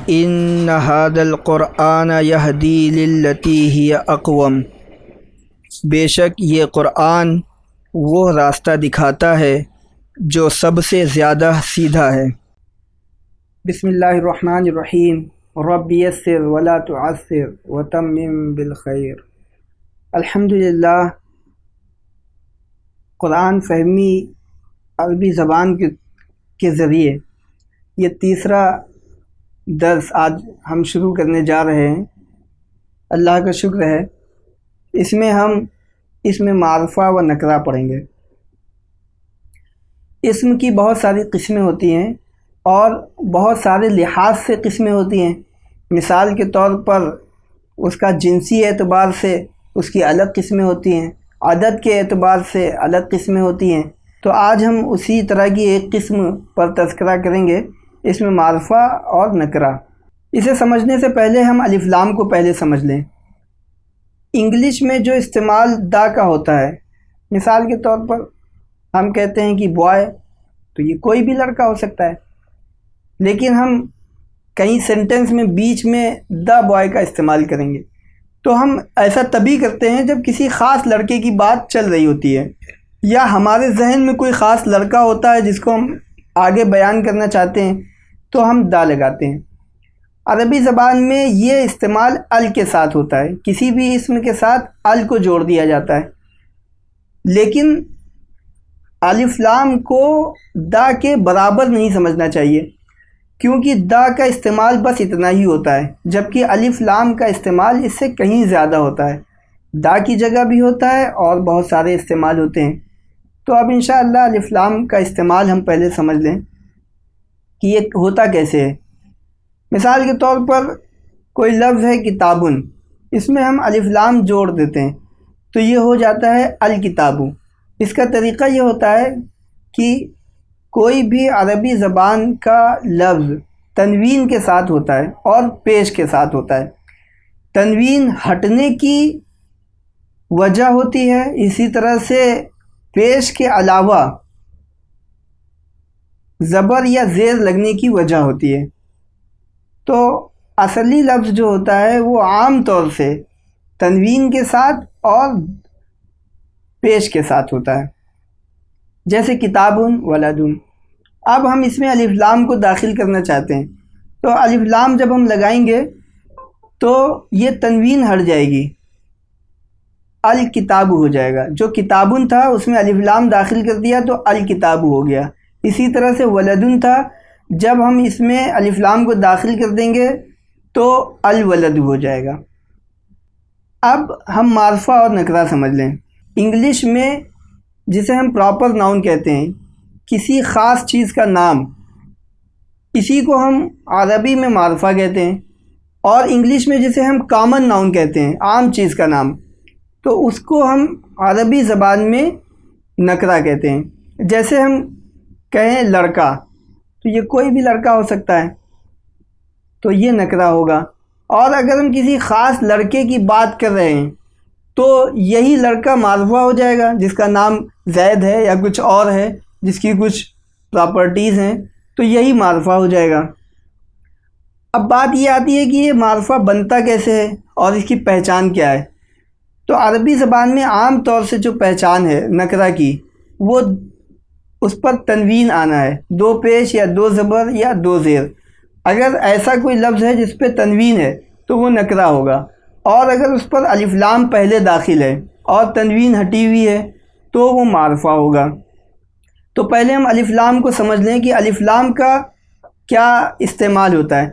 ان ھذا القرآن یہدی للتی ہی اقوم، بے شک یہ قرآن وہ راستہ دکھاتا ہے جو سب سے زیادہ سیدھا ہے۔ بسم اللہ الرحمن الرحیم۔ رب یسر ولا تعسر وتمم بالخیر۔ الحمدللہ، قرآن فہمی عربی زبان کے ذریعے یہ تیسرا درس آج ہم شروع کرنے جا رہے ہیں۔ اللہ کا شکر ہے، اس میں ہم اسم معرفہ و نکرہ پڑھیں گے۔ اسم کی بہت ساری قسمیں ہوتی ہیں اور بہت سارے لحاظ سے قسمیں ہوتی ہیں۔ مثال کے طور پر اس کا جنسی اعتبار سے اس کی الگ قسمیں ہوتی ہیں، عدد کے اعتبار سے الگ قسمیں ہوتی ہیں۔ تو آج ہم اسی طرح کی ایک قسم پر تذکرہ کریں گے، اسم معرفہ اور نکرہ۔ اسے سمجھنے سے پہلے ہم الف لام کو پہلے سمجھ لیں۔ انگلش میں جو استعمال دا کا ہوتا ہے، مثال کے طور پر ہم کہتے ہیں کہ بوائے، تو یہ کوئی بھی لڑکا ہو سکتا ہے، لیکن ہم کہیں سینٹنس میں بیچ میں دا بوائے کا استعمال کریں گے تو ہم ایسا تبھی کرتے ہیں جب کسی خاص لڑکے کی بات چل رہی ہوتی ہے، یا ہمارے ذہن میں کوئی خاص لڑکا ہوتا ہے جس کو ہم آگے بیان کرنا چاہتے ہیں تو ہم دا لگاتے ہیں۔ عربی زبان میں یہ استعمال ال کے ساتھ ہوتا ہے، کسی بھی اسم کے ساتھ ال کو جوڑ دیا جاتا ہے، لیکن الف لام کو دا کے برابر نہیں سمجھنا چاہیے، کیونکہ دا کا استعمال بس اتنا ہی ہوتا ہے، جبکہ الف لام کا استعمال اس سے کہیں زیادہ ہوتا ہے۔ دا کی جگہ بھی ہوتا ہے اور بہت سارے استعمال ہوتے ہیں۔ تو اب انشاءاللہ الف لام کا استعمال ہم پہلے سمجھ لیں کہ یہ ہوتا کیسے ہے۔ مثال کے طور پر کوئی لفظ ہے کتابن، اس میں ہم الف لام جوڑ دیتے ہیں تو یہ ہو جاتا ہے الکتابو۔ اس کا طریقہ یہ ہوتا ہے کہ کوئی بھی عربی زبان کا لفظ تنوین کے ساتھ ہوتا ہے اور پیش کے ساتھ ہوتا ہے۔ تنوین ہٹنے کی وجہ ہوتی ہے، اسی طرح سے پیش کے علاوہ زبر یا زیر لگنے کی وجہ ہوتی ہے۔ تو اصلی لفظ جو ہوتا ہے وہ عام طور سے تنوین کے ساتھ اور پیش کے ساتھ ہوتا ہے، جیسے کتابن ولدن۔ اب ہم اس میں الف لام کو داخل کرنا چاہتے ہیں تو الف لام جب ہم لگائیں گے تو یہ تنوین ہٹ جائے گی، الکتاب ہو جائے گا۔ جو کتابن تھا اس میں الف لام داخل کر دیا تو الکتاب ہو گیا۔ اسی طرح سے ولدن تھا، جب ہم اس میں الف لام کو داخل کر دیں گے تو الولد ہو جائے گا۔ اب ہم معرفہ اور نکرہ سمجھ لیں۔ انگلش میں جسے ہم پراپر ناؤن کہتے ہیں، کسی خاص چیز کا نام، اسی کو ہم عربی میں معرفہ کہتے ہیں، اور انگلش میں جسے ہم کامن ناؤن کہتے ہیں، عام چیز کا نام، تو اس کو ہم عربی زبان میں نکرہ کہتے ہیں۔ جیسے ہم کہیں لڑکا، تو یہ کوئی بھی لڑکا ہو سکتا ہے، تو یہ نکرہ ہوگا۔ اور اگر ہم کسی خاص لڑکے کی بات کر رہے ہیں تو یہی لڑکا معرفہ ہو جائے گا، جس کا نام زید ہے یا کچھ اور ہے، جس کی کچھ پراپرٹیز ہیں، تو یہی معرفہ ہو جائے گا۔ اب بات یہ آتی ہے کہ یہ معرفہ بنتا کیسے ہے اور اس کی پہچان کیا ہے۔ تو عربی زبان میں عام طور سے جو پہچان ہے نکرہ کی، وہ اس پر تنوین آنا ہے، دو پیش یا دو زبر یا دو زیر۔ اگر ایسا کوئی لفظ ہے جس پہ تنوین ہے تو وہ نکرہ ہوگا، اور اگر اس پر الف لام پہلے داخل ہے اور تنوین ہٹی ہوئی ہے تو وہ معرفہ ہوگا۔ تو پہلے ہم الف لام کو سمجھ لیں کہ الف لام کا کیا استعمال ہوتا ہے۔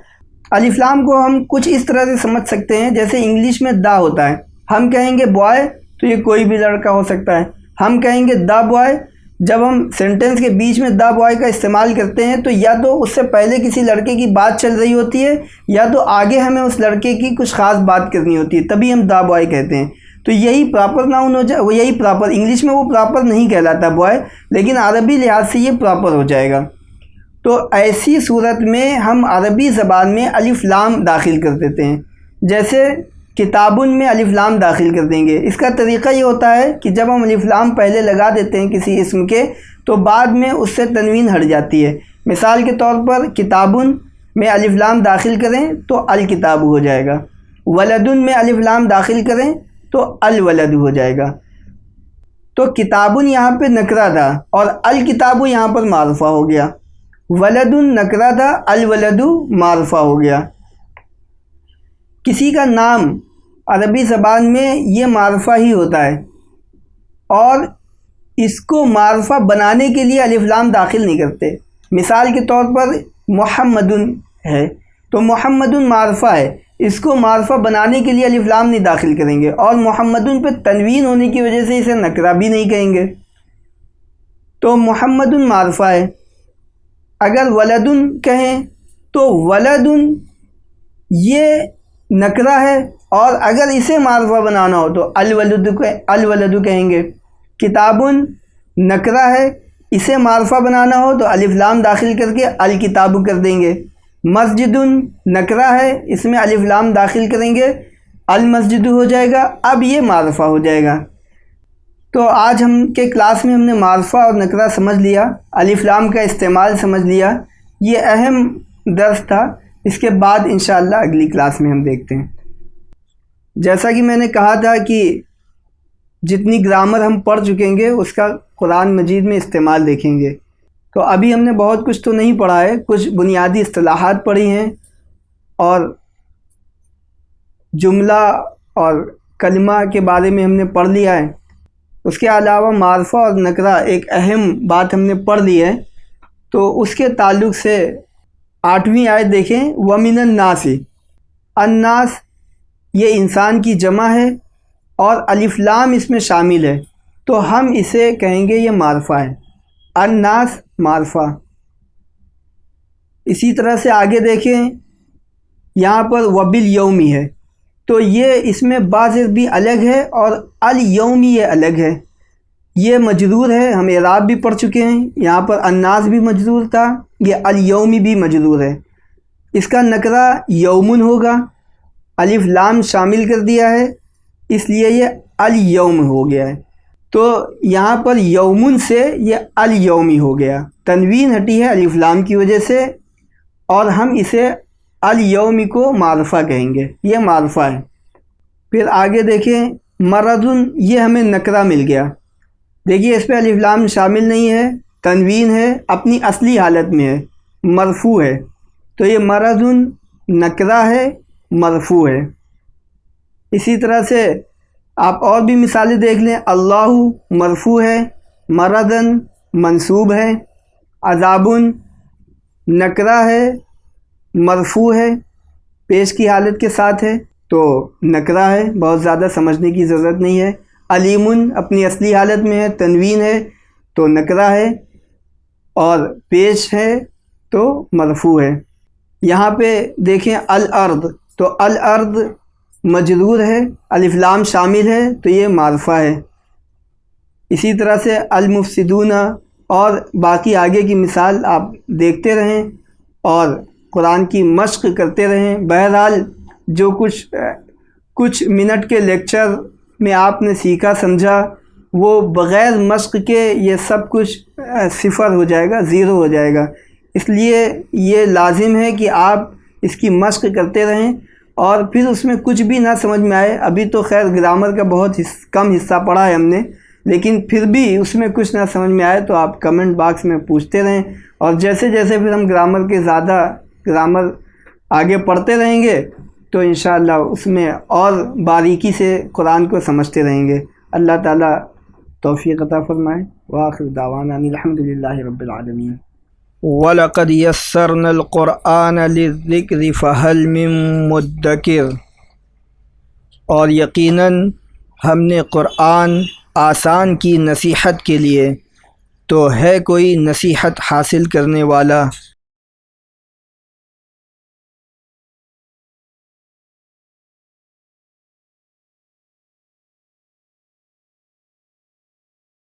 الف لام کو ہم کچھ اس طرح سے سمجھ سکتے ہیں، جیسے انگلش میں دا ہوتا ہے، ہم کہیں گے بوائے تو یہ کوئی بھی لڑکا ہو سکتا ہے۔ ہم کہیں گے دا بوائے، جب ہم سینٹنس کے بیچ میں دا بوائے کا استعمال کرتے ہیں تو یا تو اس سے پہلے کسی لڑکے کی بات چل رہی ہوتی ہے، یا تو آگے ہمیں اس لڑکے کی کچھ خاص بات کرنی ہوتی ہے، تبھی ہم دا بوائے کہتے ہیں۔ تو یہی پراپر ناؤن ہو جائے، یہی پراپر، انگلش میں وہ پراپر نہیں کہلاتا بوائے، لیکن عربی لحاظ سے یہ پراپر ہو جائے گا۔ تو ایسی صورت میں ہم عربی زبان میں الف لام داخل کر دیتے ہیں، جیسے کتابن میں الف لام داخل کر دیں گے۔ اس کا طریقہ یہ ہوتا ہے کہ جب ہم الف لام پہلے لگا دیتے ہیں کسی اسم کے تو بعد میں اس سے تنوین ہٹ جاتی ہے۔ مثال کے طور پر کتابن میں الف لام داخل کریں تو الکتاب ہو جائے گا، ولدن میں الف لام داخل کریں تو الولد ہو جائے گا۔ تو کتابن یہاں پہ نکرہ تھا اور الکتاب یہاں پر معرفہ ہو گیا، ولدن نکرہ تھا، الولد معرفہ ہو گیا۔ کسی کا نام عربی زبان میں یہ معرفہ ہی ہوتا ہے، اور اس کو معرفہ بنانے کے لیے الف لام داخل نہیں کرتے۔ مثال کے طور پر محمدن ہے تو محمدن معرفہ ہے، اس کو معرفہ بنانے کے لیے الف لام نہیں داخل کریں گے، اور محمدن پہ تنوین ہونے کی وجہ سے اسے نکرہ بھی نہیں کہیں گے، تو محمدن معرفہ ہے۔ اگر ولدن کہیں تو ولدن یہ نکرہ ہے، اور اگر اسے معرفہ بنانا ہو تو الولد کہیں گے۔ کتابن نکرہ ہے، اسے معرفہ بنانا ہو تو الف لام داخل کر کے الکتاب کر دیں گے۔ مسجدن نکرہ ہے، اس میں الف لام داخل کریں گے، المسجد ہو جائے گا، اب یہ معرفہ ہو جائے گا۔ تو آج ہم کے کلاس میں ہم نے معرفہ اور نکرہ سمجھ لیا، الف لام کا استعمال سمجھ لیا، یہ اہم درس تھا۔ اس کے بعد انشاءاللہ اگلی کلاس میں ہم دیکھتے ہیں۔ جیسا کہ میں نے کہا تھا کہ جتنی گرامر ہم پڑھ چکیں گے اس کا قرآن مجید میں استعمال دیکھیں گے۔ تو ابھی ہم نے بہت کچھ تو نہیں پڑھا ہے، کچھ بنیادی اصطلاحات پڑھی ہیں اور جملہ اور کلمہ کے بارے میں ہم نے پڑھ لیا ہے۔ اس کے علاوہ معرفہ اور نکرہ ایک اہم بات ہم نے پڑھ لی ہے، تو اس کے تعلق سے 8ویں آیت دیکھیں، وَمِنَ النَّاسِ، الناس یہ انسان کی جمع ہے اور الف لام اس میں شامل ہے، تو ہم اسے کہیں گے یہ معرفہ ہے، الناس معرفہ۔ اسی طرح سے آگے دیکھیں، یہاں پر وبالیومی ہے، تو یہ اس میں بعض بھی الگ ہے اور الیومی یہ الگ ہے، یہ مجرور ہے، ہم اعراب بھی پڑھ چکے ہیں، یہاں پر الناس بھی مجرور تھا، یہ الیومی بھی مجرور ہے۔ اس کا نکرہ یومن ہوگا، الف لام شامل کر دیا ہے اس لیے یہ الیوم ہو گیا ہے، تو یہاں پر یومن سے یہ الیومی ہو گیا، تنوین ہٹی ہے الف لام کی وجہ سے، اور ہم اسے الیومی کو معرفہ کہیں گے، یہ معرفہ ہے۔ پھر آگے دیکھیں، مرضن یہ ہمیں نکرہ مل گیا، دیکھیے اس پہ الف لام شامل نہیں ہے، تنوین ہے، اپنی اصلی حالت میں ہے، مرفوع ہے، تو یہ مرضن نکرہ ہے، مرفوع ہے۔ اسی طرح سے آپ اور بھی مثالیں دیکھ لیں، اللہ مرفوع ہے، مرضن منصوب ہے، عذابن نکرہ ہے، مرفوع ہے، پیش کی حالت کے ساتھ ہے، تو نکرہ ہے، بہت زیادہ سمجھنے کی ضرورت نہیں ہے۔ علیمن اپنی اصلی حالت میں ہے، تنوین ہے تو نکرہ ہے، اور پیش ہے تو مرفوع ہے۔ یہاں پہ دیکھیں الارض، تو الارض مجرور ہے، الف لام شامل ہے تو یہ معرفہ ہے۔ اسی طرح سے المفسدون اور باقی آگے کی مثال آپ دیکھتے رہیں اور قرآن کی مشق کرتے رہیں۔ بہرحال جو کچھ منٹ کے لیکچر میں آپ نے سیکھا سمجھا، وہ بغیر مشق کے یہ سب کچھ صفر ہو جائے گا، زیرو ہو جائے گا، اس لیے یہ لازم ہے کہ آپ اس کی مشق کرتے رہیں، اور پھر اس میں کچھ بھی نہ سمجھ میں آئے، ابھی تو خیر گرامر کا بہت کم حصہ پڑھا ہے ہم نے، لیکن پھر بھی اس میں کچھ نہ سمجھ میں آئے تو آپ کمنٹ باکس میں پوچھتے رہیں، اور جیسے جیسے پھر ہم گرامر کے زیادہ گرامر آگے پڑھتے رہیں گے تو انشاءاللہ اس میں اور باریکی سے قرآن کو سمجھتے رہیں گے۔ اللہ تعالیٰ توفیق عطا فرمائے۔ وآخر دعوانا ان الحمدللہ رب العالمین۔ وَلَقَدْ يَسَّرْنَا الْقُرْآنَ لِلذِّكْرِ فَهَلْ مِن مُّدَّكِرٍ، اور یقیناً ہم نے قرآن آسان کی نصیحت کے لیے، تو ہے کوئی نصیحت حاصل کرنے والا؟